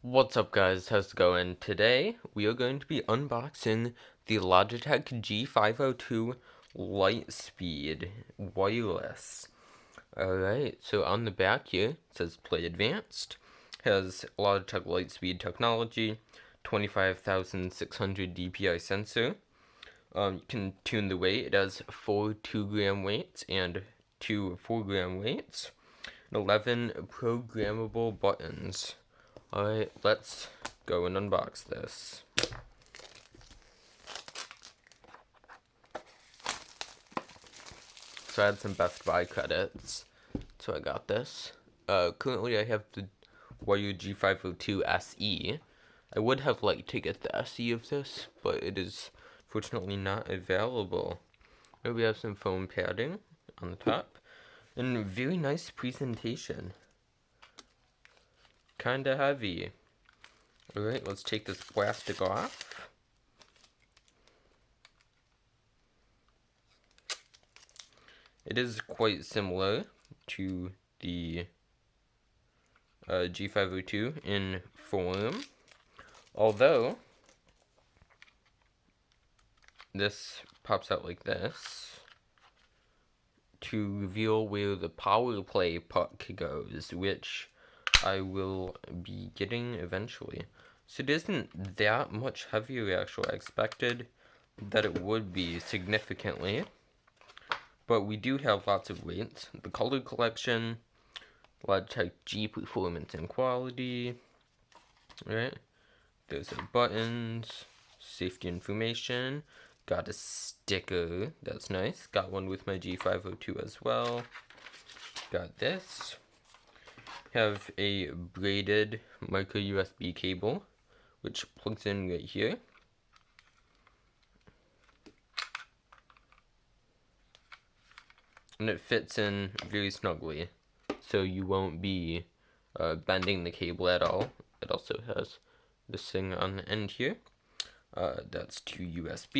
What's up guys, how's it going? Today we are going to be unboxing the Logitech G502 Lightspeed Wireless. Alright, so on the back here it says Play Advanced, has Logitech Lightspeed technology, 25,600 DPI sensor. You can tune the weight. It has 4 2-gram weights and 2 4-gram weights, and 11 programmable buttons. Alright, let's go and unbox this. So I had some Best Buy credits, so I got this. Currently I have the Warrior G502 SE. I would have liked to get the SE of this, but it is fortunately not available. Here we have some foam padding on the top, and very nice presentation. Kinda heavy. Alright, let's take this plastic off. It is quite similar to the G502 in form, although this pops out like this to reveal where the power play puck goes, which I will be getting eventually. So it isn't that much heavier actually. I expected that it would be significantly, but we do have lots of weights. The color collection, Logitech G performance and quality, right? There's our buttons, safety information, got a sticker, that's nice. Got one with my G502 as well. Got this. Have a braided micro USB cable, which plugs in right here. And it fits in very snugly, so you won't be bending the cable at all. It also has this thing on the end here. That's to USB.